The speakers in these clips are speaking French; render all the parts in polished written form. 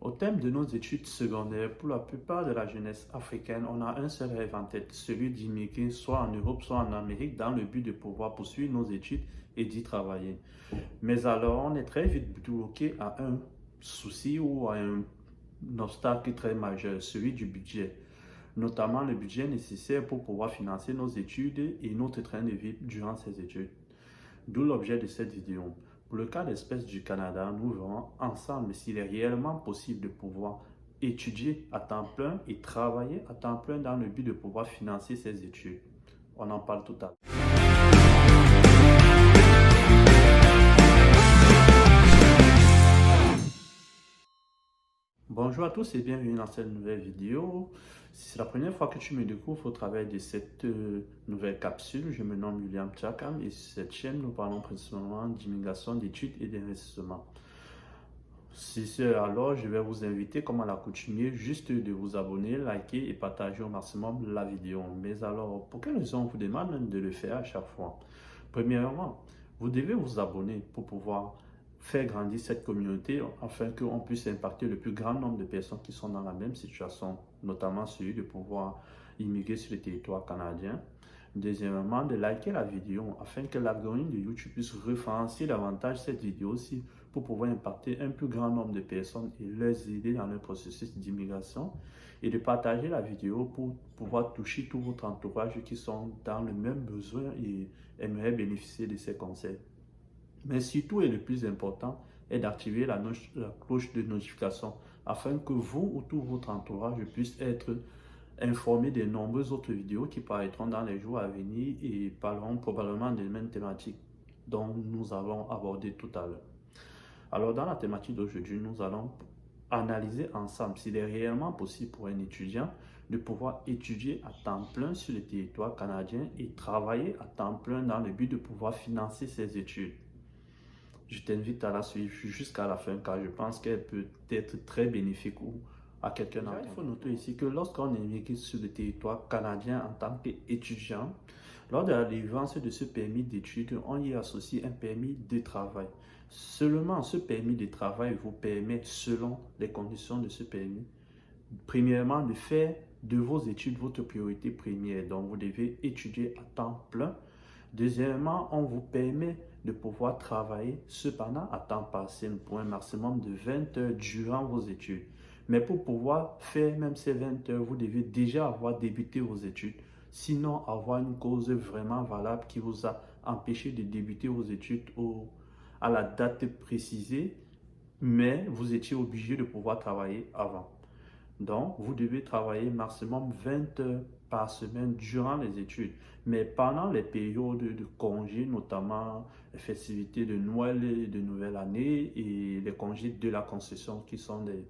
Au terme de nos études secondaires, pour la plupart de la jeunesse africaine, on a un seul rêve en tête, celui d'immigrer soit en Europe, soit en Amérique, dans le but de pouvoir poursuivre nos études et d'y travailler. Mais alors, on est très vite bloqué à un souci ou à un obstacle très majeur, celui du budget, notamment le budget nécessaire pour pouvoir financer nos études et notre train de vie durant ces études. D'où l'objet de cette vidéo. Pour le cas d'espèce du Canada, nous verrons ensemble s'il est réellement possible de pouvoir étudier à temps plein et travailler à temps plein dans le but de pouvoir financer ses études. On en parle tout à l'heure. Bonjour à tous et bienvenue dans cette nouvelle vidéo. Si c'est la première fois que tu me découvres au travers de cette nouvelle capsule, je me nomme William Tchakam et sur cette chaîne, nous parlons principalement d'immigration, d'études et d'investissement. Si c'est alors, je vais vous inviter, comme à l'accoutumée, juste de vous abonner, liker et partager au maximum la vidéo. Mais alors, pour quelle raison on vous demande de le faire à chaque fois? Premièrement, vous devez vous abonner pour pouvoir faire grandir cette communauté afin qu'on puisse impacter le plus grand nombre de personnes qui sont dans la même situation, notamment celui de pouvoir immigrer sur le territoire canadien. Deuxièmement, de liker la vidéo afin que l'algorithme de YouTube puisse référencer davantage cette vidéo aussi pour pouvoir impacter un plus grand nombre de personnes et les aider dans leur processus d'immigration. Et de partager la vidéo pour pouvoir toucher tout votre entourage qui sont dans le même besoin et aimeraient bénéficier de ces conseils. Mais surtout et le plus important est d'activer la cloche de notification afin que vous ou tout votre entourage puisse être informé des nombreuses autres vidéos qui paraîtront dans les jours à venir et parleront probablement des mêmes thématiques dont nous allons aborder tout à l'heure. Alors dans la thématique d'aujourd'hui, nous allons analyser ensemble s'il est réellement possible pour un étudiant de pouvoir étudier à temps plein sur le territoire canadien et travailler à temps plein dans le but de pouvoir financer ses études. Je t'invite à la suivre jusqu'à la fin car je pense qu'elle peut être très bénéfique à quelqu'un d'entre vous. Il faut noter ici que lorsqu'on émigre sur le territoire canadien en tant qu'étudiant, lors de la délivrance de ce permis d'études, on y associe un permis de travail. Seulement ce permis de travail vous permet, selon les conditions de ce permis, premièrement de faire de vos études votre priorité première. Donc vous devez étudier à temps plein. Deuxièmement, on vous permet de pouvoir travailler cependant à temps partiel pour un maximum de 20 heures durant vos études. Mais pour pouvoir faire même ces 20 heures, vous devez déjà avoir débuté vos études. Sinon, avoir une cause vraiment valable qui vous a empêché de débuter vos études à la date précisée, mais vous étiez obligé de pouvoir travailler avant. Donc, vous devez travailler maximum 20 heures par semaine durant les études. Mais pendant les périodes de congés, notamment les festivités de Noël et de Nouvelle Année et les congés de la concession qui sont des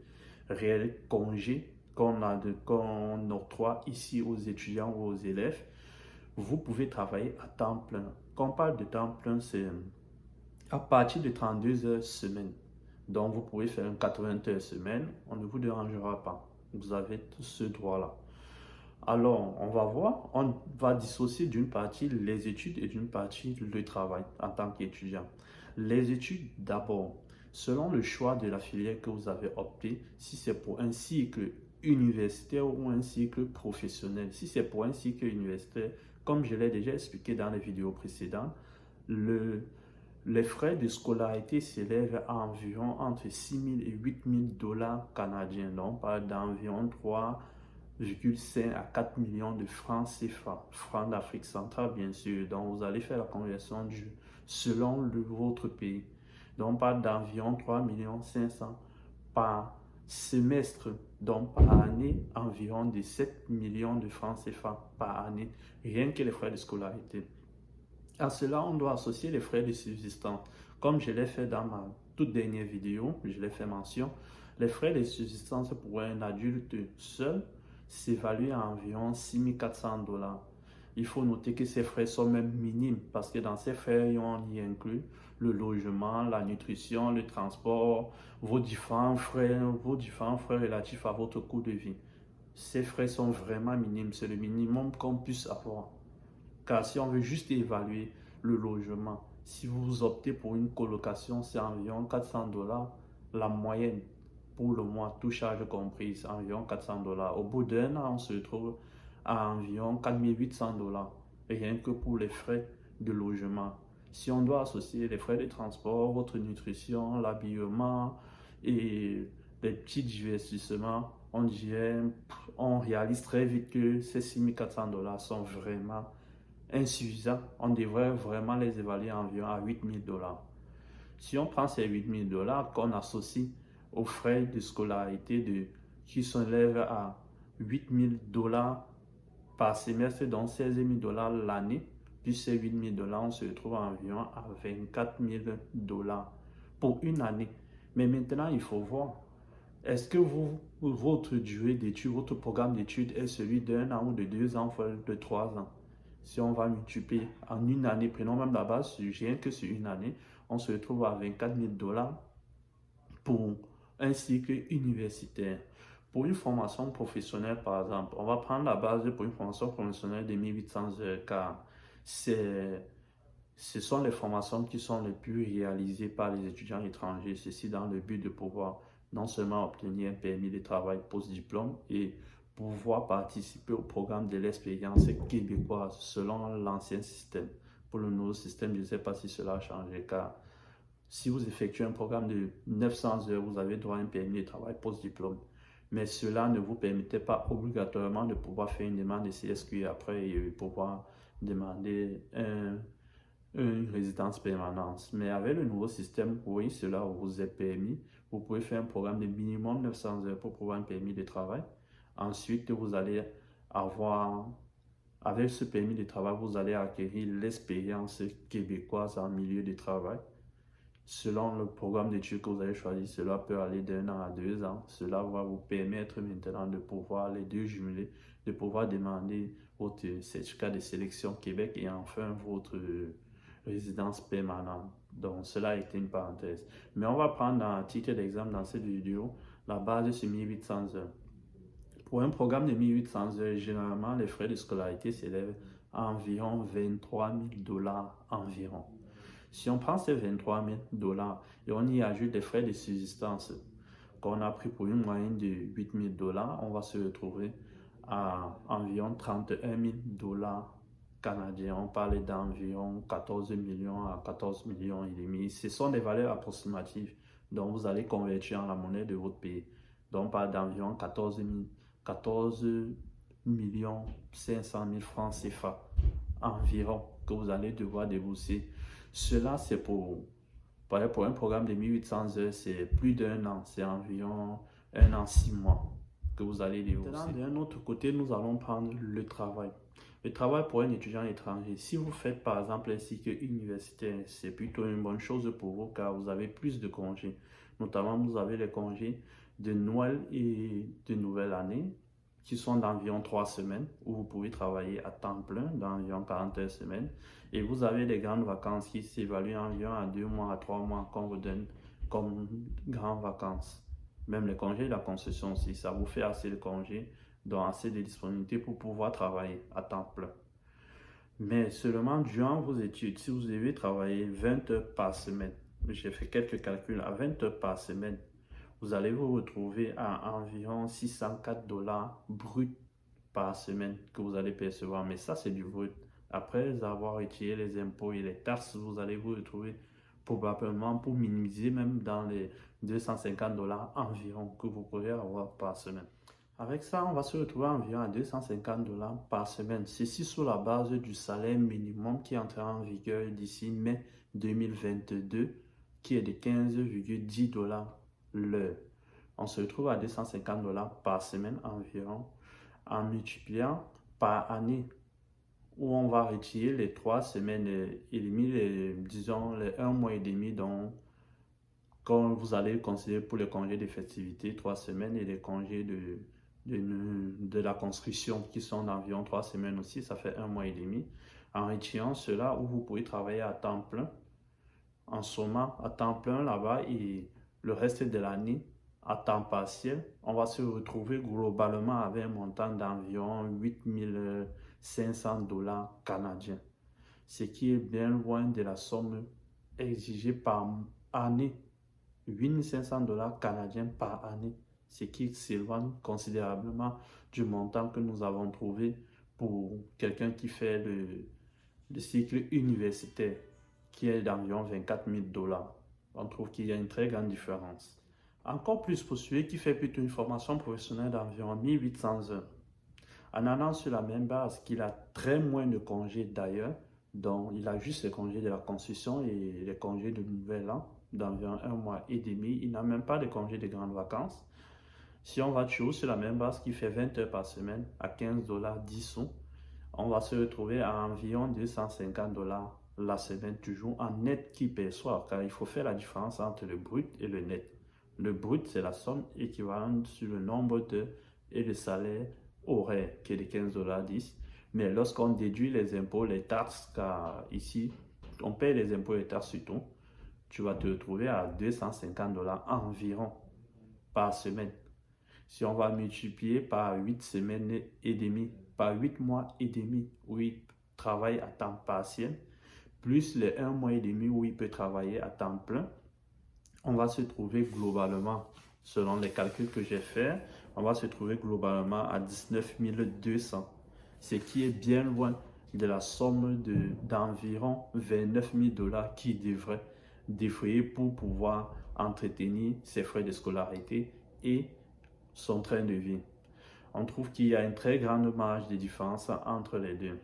réels congés qu'on octroie ici aux étudiants ou aux élèves, vous pouvez travailler à temps plein. Quand on parle de temps plein, c'est à partir de 32 heures semaine. Donc, vous pouvez faire un 80 heures semaine, on ne vous dérangera pas. Vous avez tout ce droit-là. Alors, on va voir, on va dissocier d'une partie les études et d'une partie le travail en tant qu'étudiant. Les études d'abord, selon le choix de la filière que vous avez opté, si c'est pour un cycle universitaire ou un cycle professionnel. Si c'est pour un cycle universitaire, comme je l'ai déjà expliqué dans les vidéos précédentes, les frais de scolarité s'élèvent à environ entre 6 000 et 8 000 dollars canadiens, donc par d'environ 3,5 à 4 millions de francs CFA, francs d'Afrique centrale bien sûr. Donc vous allez faire la conversion selon votre pays. Donc par d'environ 3 500 000 par semestre, donc par année, environ de 7 millions de francs CFA par année, rien que les frais de scolarité. À cela, on doit associer les frais de subsistance. Comme je l'ai fait dans ma toute dernière vidéo, je l'ai fait mention, les frais de subsistance pour un adulte seul s'évaluent à environ 6 400 dollars. Il faut noter que ces frais sont même minimes parce que dans ces frais, on y inclut le logement, la nutrition, le transport, vos différents frais relatifs à votre coût de vie. Ces frais sont vraiment minimes, c'est le minimum qu'on puisse avoir. Car si on veut juste évaluer le logement, si vous optez pour une colocation, c'est environ 400 dollars la moyenne pour le mois, tout charge comprise, environ 400 dollars. Au bout d'un an, on se retrouve à environ 4800 dollars, rien que pour les frais de logement. Si on doit associer les frais de transport, votre nutrition, l'habillement et les petits divertissements, on réalise très vite que ces 6400 dollars sont vraiment insuffisants. On devrait vraiment les évaluer environ à 8000 dollars. Si on prend ces 8000 dollars qu'on associe aux frais de scolarité qui s'élèvent à 8000 dollars par semestre, donc 16 000 dollars l'année, plus ces 8 000 dollars, on se retrouve environ à 24 000 dollars pour une année. Mais maintenant, il faut voir, est-ce que votre durée d'études, votre programme d'études est celui d'un an ou de 2 ans, voire de 3 ans? Si on va multiplier en une année, prenons même la base, rien que sur une année, on se retrouve à 24 000 dollars pour un cycle universitaire. Pour une formation professionnelle, par exemple, on va prendre la base pour une formation professionnelle de 1800 heures, car ce sont les formations qui sont les plus réalisées par les étudiants étrangers, ceci dans le but de pouvoir non seulement obtenir un permis de travail post-diplôme et pouvoir participer au programme de l'expérience québécoise selon l'ancien système. Pour le nouveau système, je ne sais pas si cela a changé, car si vous effectuez un programme de 900 heures, vous avez droit à un permis de travail post-diplôme. Mais cela ne vous permettait pas obligatoirement de pouvoir faire une demande de CSQ après et pouvoir demander une résidence permanente. Mais avec le nouveau système, oui, cela vous est permis. Vous pouvez faire un programme de minimum 900 heures pour pouvoir un permis de travail. Ensuite, vous allez avoir, avec ce permis de travail, vous allez acquérir l'expérience québécoise en milieu de travail. Selon le programme d'études que vous avez choisi, cela peut aller d'1 an à 2 ans. Cela va vous permettre maintenant de pouvoir les deux jumeler, de pouvoir demander votre certificat de sélection Québec et enfin votre résidence permanente. Donc, cela a été une parenthèse. Mais on va prendre un titre d'exemple dans cette vidéo, la base sur 1800 heures. Pour un programme de 1800 heures, généralement, les frais de scolarité s'élèvent à environ 23 000 dollars environ. Si on prend ces 23 000 dollars et on y ajoute des frais de subsistance qu'on a pris pour une moyenne de 8 000 dollars, on va se retrouver à environ 31 000 dollars canadiens. On parle d'environ 14 millions à 14 millions et demi. Ce sont des valeurs approximatives dont vous allez convertir en la monnaie de votre pays. Donc on parle d'environ 14 millions 500 000 francs CFA environ que vous allez devoir débourser. Cela, c'est pour un programme de 1800 heures, c'est plus d'1 an, c'est environ 1 an, 6 mois que vous allez débourser. Maintenant, d'un autre côté, nous allons prendre le travail. Le travail pour un étudiant étranger, si vous faites par exemple un cycle universitaire, c'est plutôt une bonne chose pour vous car vous avez plus de congés. Notamment, vous avez les congés de Noël et de Nouvelle Année qui sont d'environ 3 semaines où vous pouvez travailler à temps plein d'environ 41 semaines. Et vous avez les grandes vacances qui s'évaluent environ à 2 mois, à 3 mois qu'on vous donne comme grandes vacances. Même les congés de la construction aussi, ça vous fait assez de congés, donc assez de disponibilité pour pouvoir travailler à temps plein. Mais seulement durant vos études, si vous devez travailler 20 heures par semaine, j'ai fait quelques calculs, à 20 heures par semaine, vous allez vous retrouver à environ 604 dollars brut par semaine que vous allez percevoir. Mais ça, c'est du brut. Après avoir retiré les impôts et les taxes, vous allez vous retrouver probablement pour minimiser même dans les 250 dollars environ que vous pourrez avoir par semaine. Avec ça, on va se retrouver environ à 250 dollars par semaine. Ceci sous la base du salaire minimum qui entrera en vigueur d'ici mai 2022, qui est de 15,10 dollars l'heure. On se retrouve à 250 dollars par semaine environ en multipliant par année où on va retirer les 3 semaines et demie, disons les 1 mois et demi dont quand vous allez considérer pour les congés de festivité 3 semaines et les congés de la construction qui sont d'environ 3 semaines aussi, ça fait 1 mois et demi. En retirant cela où vous pouvez travailler à temps plein, en sommant à temps plein là-bas et le reste de l'année à temps partiel, on va se retrouver globalement avec un montant d'environ 8 500 dollars canadiens, ce qui est bien loin de la somme exigée par année 8 500 $ canadiens par année, ce qui s'éloigne considérablement du montant que nous avons trouvé pour quelqu'un qui fait le cycle universitaire, qui est d'environ 24 000 $. On trouve qu'il y a une très grande différence. Encore plus pour celui qui fait plutôt une formation professionnelle d'environ 1800 heures. En allant sur la même base qu'il a très moins de congés d'ailleurs, donc il a juste les congés de la construction et les congés de nouvel an d'environ 1 mois et demi. Il n'a même pas de congés de grandes vacances. Si on va toujours sur la même base qui fait 20 heures par semaine à 15 $ 10 sous, on va se retrouver à environ 250 $ la semaine, toujours en net qui perçoit, car il faut faire la différence entre le brut et le net. Le brut, c'est la somme équivalente sur le nombre d'heures et le salaire horaire qui est de 15 $ 10. Mais lorsqu'on déduit les impôts, les taxes, car ici, on paye les impôts et les taxes sur tout, tu vas te retrouver à 250 $ environ par semaine. Si on va multiplier par 8 semaines et demie, par 8 mois et demi où il travaille à temps partiel, plus les 1 mois et demi où il peut travailler à temps plein, on va se trouver globalement, selon les calculs que j'ai faits, on va se trouver globalement à 19 200, ce qui est bien loin de la somme d'environ 29 000 $ qu'il devrait défrayer pour pouvoir entretenir ses frais de scolarité et son train de vie. On trouve qu'il y a une très grande marge de différence entre les deux.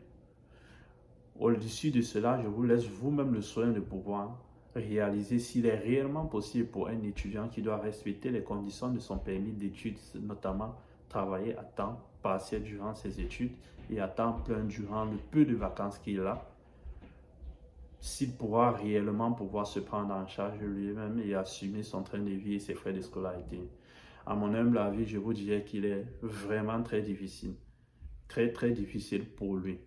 Au-dessus de cela, je vous laisse vous-même le soin de pouvoir réaliser s'il est réellement possible pour un étudiant qui doit respecter les conditions de son permis d'études, notamment travailler à temps partiel durant ses études et à temps plein durant le peu de vacances qu'il a, s'il pourra réellement pouvoir se prendre en charge lui-même et assumer son train de vie et ses frais de scolarité. À mon humble avis, je vous dirais qu'il est vraiment très difficile. Très difficile pour lui.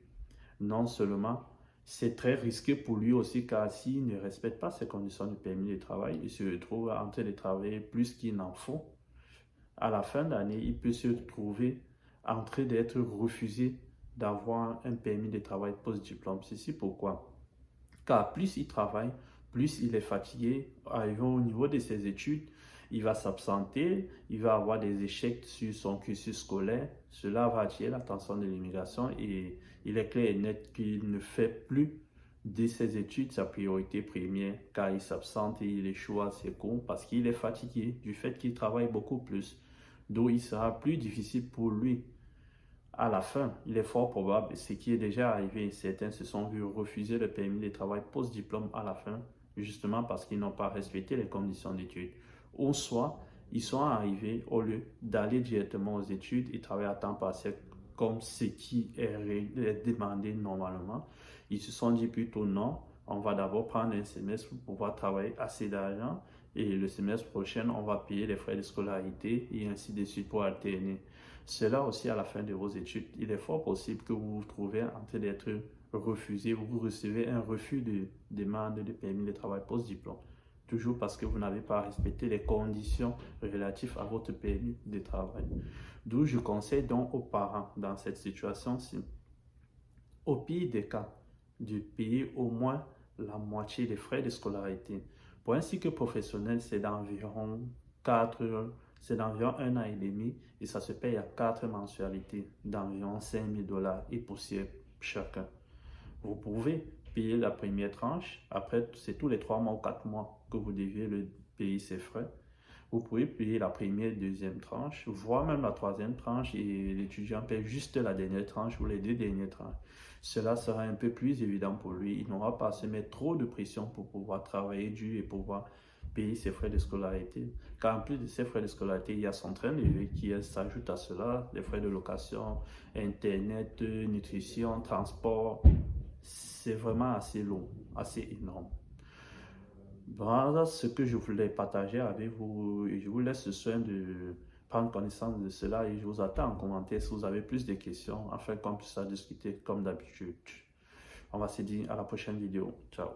Non seulement, c'est très risqué pour lui aussi, car s'il ne respecte pas ses conditions de permis de travail, il se retrouve en train de travailler plus qu'il n'en faut. À la fin d'année, il peut se trouver en train d'être refusé d'avoir un permis de travail post-diplôme. Ceci pourquoi? Car plus il travaille, plus il est fatigué. Arrivant au niveau de ses études, il va s'absenter, il va avoir des échecs sur son cursus scolaire. Cela va attirer l'attention de l'immigration et il est clair et net qu'il ne fait plus de ses études sa priorité première, car il s'absente et il échoue à ses cours parce qu'il est fatigué du fait qu'il travaille beaucoup plus. Donc il sera plus difficile pour lui. À la fin, il est fort probable, ce qui est déjà arrivé, certains se sont vus refuser le permis de travail post-diplôme à la fin, justement parce qu'ils n'ont pas respecté les conditions d'études. Ou soit, ils sont arrivés, au lieu d'aller directement aux études et travailler à temps partiel comme ce qui est demandé normalement, ils se sont dit plutôt non, on va d'abord prendre un semestre pour pouvoir travailler assez d'argent et le semestre prochain, on va payer les frais de scolarité et ainsi de suite pour alterner. Cela aussi à la fin de vos études, il est fort possible que vous vous trouviez en train d'être refusé, vous recevez un refus de demande de permis de travail post-diplôme. Toujours parce que vous n'avez pas respecté les conditions relatives à votre permis de travail. D'où je conseille donc aux parents dans cette situation-ci, au pire des cas, de payer au moins la moitié des frais de scolarité. Pour un cycle professionnel, c'est d'environ 1 an et demi et ça se paye à 4 mensualités d'environ 5 000 $ et poussière chacun. Vous pouvez payer la première tranche, après c'est tous les 3 mois ou 4 mois que vous deviez le payer ses frais. Vous pouvez payer la première, deuxième tranche, voire même la troisième tranche et l'étudiant paie juste la dernière tranche ou les 2 dernières tranches. Cela sera un peu plus évident pour lui. Il n'aura pas à se mettre trop de pression pour pouvoir travailler dur et pouvoir payer ses frais de scolarité. Car en plus de ses frais de scolarité, il y a son train de vie qui s'ajoute à cela, les frais de location, internet, nutrition, transport. C'est vraiment assez long, assez énorme. Voilà ce que je voulais partager avec vous et je vous laisse le soin de prendre connaissance de cela et je vous attends en commentaire si vous avez plus de questions afin qu'on puisse en discuter comme d'habitude. On va se dire à la prochaine vidéo. Ciao.